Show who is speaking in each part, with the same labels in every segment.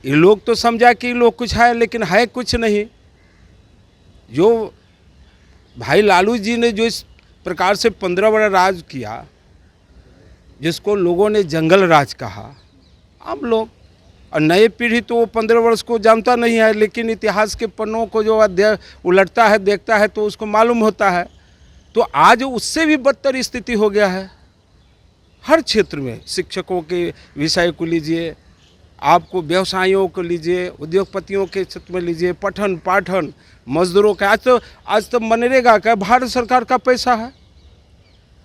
Speaker 1: ये लोग तो समझा कि लोग कुछ है, लेकिन है कुछ नहीं। जो भाई लालू जी ने जो इस प्रकार से 15 वर्ष राज किया, जिसको लोगों ने जंगल राज कहा, हम लोग और नई पीढ़ी तो वो 15 वर्ष को जानता नहीं है, लेकिन इतिहास के पन्नों को जो उलटता है, देखता है, तो उसको मालूम होता है। तो आज उससे भी बदतर स्थिति हो गया है हर क्षेत्र में। शिक्षकों के विषय को लीजिए, आपको व्यवसायियों को लीजिए, उद्योगपतियों के क्षेत्र में लीजिए, पठन पाठन, मजदूरों का। आज तो मनरेगा का भारत सरकार का पैसा है,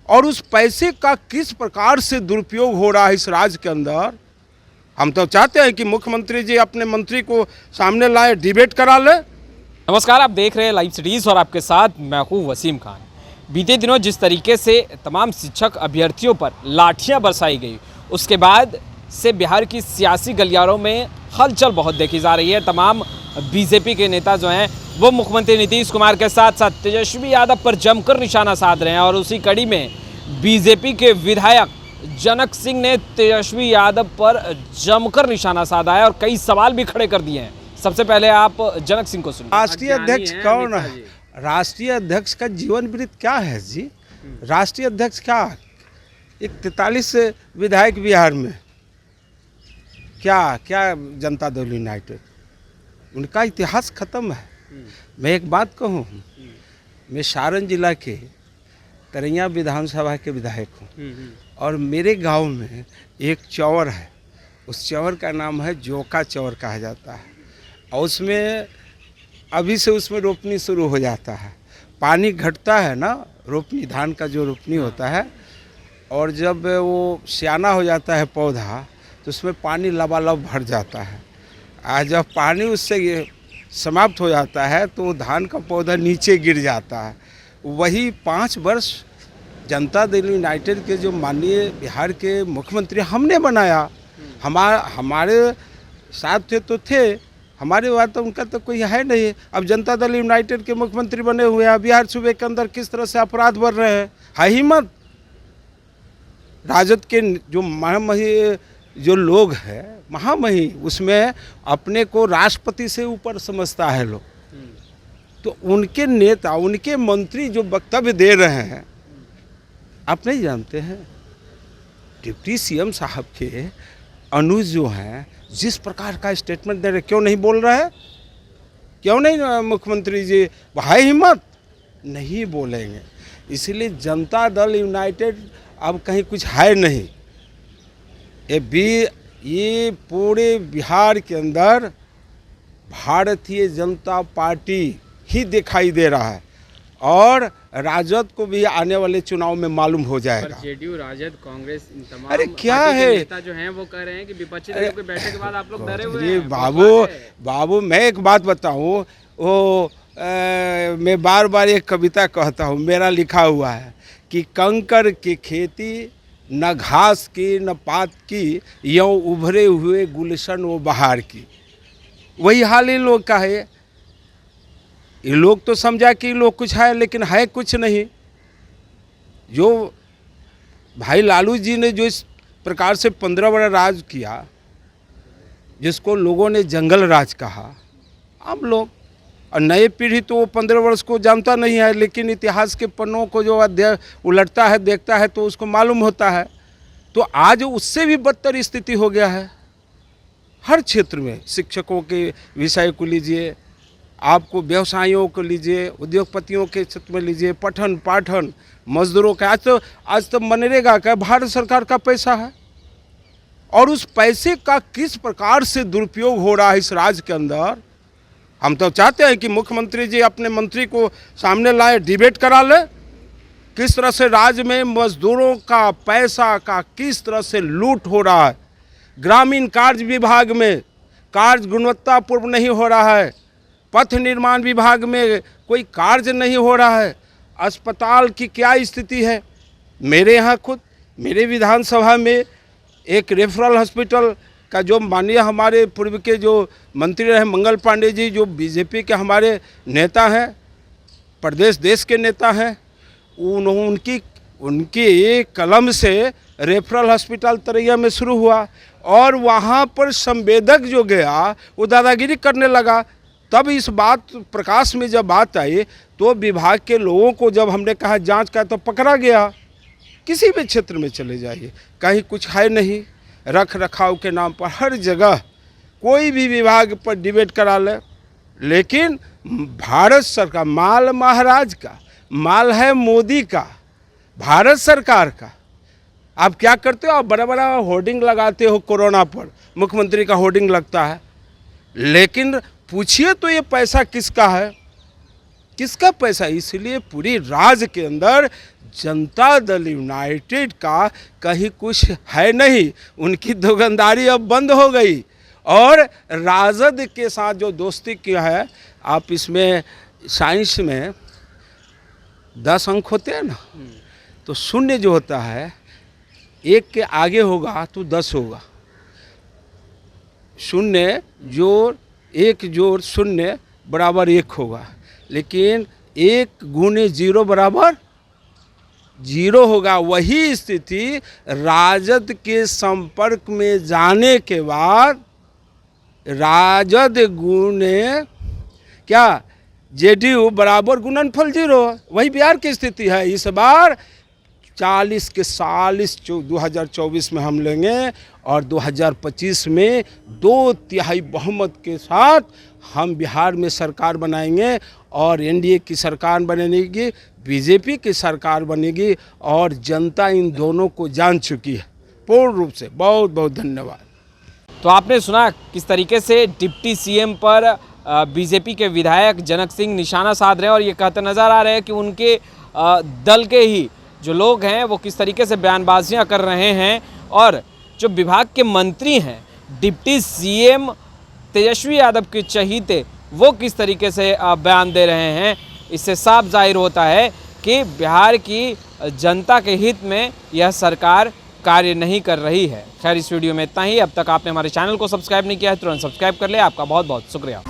Speaker 1: और उस पैसे का किस प्रकार से दुरुपयोग हो रहा है इस राज्य के अंदर। हम तो चाहते हैं कि मुख्यमंत्री जी अपने मंत्री को सामने लाए, डिबेट करा ले।
Speaker 2: नमस्कार, आप देख रहे हैं लाइव सिटीज़ और आपके साथ मैं हूँ वसीम खान। बीते दिनों जिस तरीके से तमाम शिक्षक अभ्यर्थियों पर लाठियां बरसाई गई, उसके बाद से बिहार की सियासी गलियारों में हलचल बहुत देखी जा रही है। तमाम बीजेपी के नेता जो हैं वो मुख्यमंत्री नीतीश कुमार के साथ साथ तेजस्वी यादव पर जमकर निशाना साध रहे हैं, और उसी कड़ी में बीजेपी के विधायक जनक सिंह ने तेजस्वी यादव पर जमकर निशाना साधा है और कई सवाल भी खड़े कर दिए हैं। सबसे पहले आप जनक सिंह को सुनिए।
Speaker 1: राष्ट्रीय अध्यक्ष कौन है? राष्ट्रीय अध्यक्ष का जीवन वृत्त क्या है जी? राष्ट्रीय अध्यक्ष क्या? एक 43 विधायक बिहार में, क्या जनता दल यूनाइटेड, उनका इतिहास खत्म है। मैं एक बात कहूँ, मैं सारण जिला के तरैया विधानसभा के विधायक हूँ, और मेरे गांव में एक चौर है, उस चौर का नाम है जोका चौर कहा जाता है, और उसमें अभी से उसमें रोपनी शुरू हो जाता है। पानी घटता है ना, रोपनी, धान का जो रोपनी होता है, और जब वो सियाना हो जाता है पौधा, तो उसमें पानी लबालब भर जाता है। आज जब पानी उससे समाप्त हो जाता है तो धान का पौधा नीचे गिर जाता है। वही 5 वर्ष जनता दल यूनाइटेड के जो माननीय बिहार के मुख्यमंत्री हमने बनाया। हमारे साथ थे तो थे, हमारे बाद तो उनका तो कोई है नहीं। अब जनता दल यूनाइटेड के मुख्यमंत्री बने हुए हैं। बिहार सूबे के अंदर किस तरह से अपराध बढ़ रहे हैं, है ही मत। राजद के जो महामहिम जो लोग हैं, महामहिम, उसमें अपने को राष्ट्रपति से ऊपर समझता है लोग। तो उनके नेता, उनके मंत्री जो वक्तव्य दे रहे हैं, आप नहीं जानते हैं? डिप्टी सीएम साहब के अनुज जो हैं, जिस प्रकार का स्टेटमेंट दे रहे, क्यों नहीं बोल रहे हैं? क्यों नहीं मुख्यमंत्री जी? है हिम्मत, नहीं बोलेंगे। इसलिए जनता दल यूनाइटेड अब कहीं कुछ है नहीं। ये पूरे बिहार के अंदर भारतीय जनता पार्टी ही दिखाई दे रहा है, और राजद को भी आने वाले चुनाव में मालूम हो जाएगा।
Speaker 3: जेडीयू, राजद, कांग्रेस, इन तमाम
Speaker 1: अरे क्या है,
Speaker 3: नेता जो हैं वो कह रहे हैं कि विपक्षी दलों के बैठक के बाद आप लोग डरे हुए हैं।
Speaker 1: बाबू मैं एक बात बताऊं, मैं बार बार एक कविता कहता हूं, मेरा लिखा हुआ है कि कंकर की खेती न घास की न पात की, यों उभरे हुए गुलशन वो बहार की। वही हाल इन लोग का है। ये लोग तो समझा कि लोग कुछ है, लेकिन है कुछ नहीं। जो भाई लालू जी ने जो इस प्रकार से 15 वर्ष राज किया, जिसको लोगों ने जंगल राज कहा, हम लोग और नई पीढ़ी तो वो 15 वर्ष को जानता नहीं है, लेकिन इतिहास के पन्नों को जो उलटता है, देखता है, तो उसको मालूम होता है। तो आज उससे भी बदतर स्थिति हो गया है हर क्षेत्र में। शिक्षकों के विषय को लीजिए, आपको व्यवसायियों को लीजिए, उद्योगपतियों के क्षेत्र में लीजिए, पठन पाठन, मजदूरों का। आज तो मनरेगा का भारत सरकार का पैसा है, और उस पैसे का किस प्रकार से दुरुपयोग हो रहा है इस राज्य के अंदर। हम तो चाहते हैं कि मुख्यमंत्री जी अपने मंत्री को सामने लाए, डिबेट करा ले। किस तरह से राज्य में मजदूरों का पैसा का किस तरह से लूट हो रहा है। ग्रामीण कार्य विभाग में कार्य गुणवत्तापूर्ण नहीं हो रहा है, पथ निर्माण विभाग में कोई कार्य नहीं हो रहा है, अस्पताल की क्या स्थिति है। मेरे यहाँ खुद मेरे विधानसभा में एक रेफरल हॉस्पिटल का जो माननीय हमारे पूर्व के जो मंत्री रहे मंगल पांडे जी, जो बीजेपी के हमारे नेता हैं, प्रदेश देश के नेता हैं, उनकी कलम से रेफरल हॉस्पिटल तरैया में शुरू हुआ और वहाँ पर संवेदक जो गया वो दादागिरी करने लगा। तब इस बात प्रकाश में जब बात आई तो विभाग के लोगों को जब हमने कहा जांच का तो पकड़ा गया। किसी भी क्षेत्र में चले जाइए, कहीं कुछ है नहीं, रख रखाव के नाम पर हर जगह कोई भी विभाग पर डिबेट करा ले। लेकिन भारत सरकार, माल महाराज का माल है, मोदी का, भारत सरकार का। आप क्या करते हो? आप बड़ा बड़ा होर्डिंग लगाते हो कोरोना पर, मुख्यमंत्री का होर्डिंग लगता है, लेकिन पूछिए तो ये पैसा किसका है, किसका पैसा? इसलिए पूरी राज्य के अंदर जनता दल यूनाइटेड का कहीं कुछ है नहीं। उनकी दुकानदारी अब बंद हो गई और राजद के साथ जो दोस्ती किया है, आप इसमें साइंस में 10 अंक होते हैं ना, तो शून्य जो होता है 1 के आगे होगा तो 10 होगा। शून्य जोड़ 1 जोड़ शून्य बराबर 1 होगा, लेकिन 1 गुने 0 बराबर 0 होगा। वही स्थिति राजद के संपर्क में जाने के बाद राजद गुने क्या जेडीयू बराबर गुणनफल 0, वही बिहार की स्थिति है। इस बार 40 के 40 2024 में हम लेंगे और 2025 में 2/3 बहुमत के साथ हम बिहार में सरकार बनाएंगे और एनडीए की सरकार बनेगी, बीजेपी की सरकार बनेगी और जनता इन दोनों को जान चुकी है पूर्ण रूप से। बहुत बहुत धन्यवाद।
Speaker 2: तो आपने सुना किस तरीके से डिप्टी सीएम पर बीजेपी के विधायक जनक सिंह निशाना साध रहे हैं और ये कहते नज़र आ रहे हैं कि उनके दल के ही जो लोग हैं वो किस तरीके से बयानबाजियां कर रहे हैं और जो विभाग के मंत्री हैं, डिप्टी सीएम तेजस्वी यादव के चहीते, वो किस तरीके से बयान दे रहे हैं। इससे साफ जाहिर होता है कि बिहार की जनता के हित में यह सरकार कार्य नहीं कर रही है। खैर, इस वीडियो में इतना ही। अब तक आपने हमारे चैनल को सब्सक्राइब नहीं किया है, तुरंत सब्सक्राइब कर ले। आपका बहुत बहुत शुक्रिया।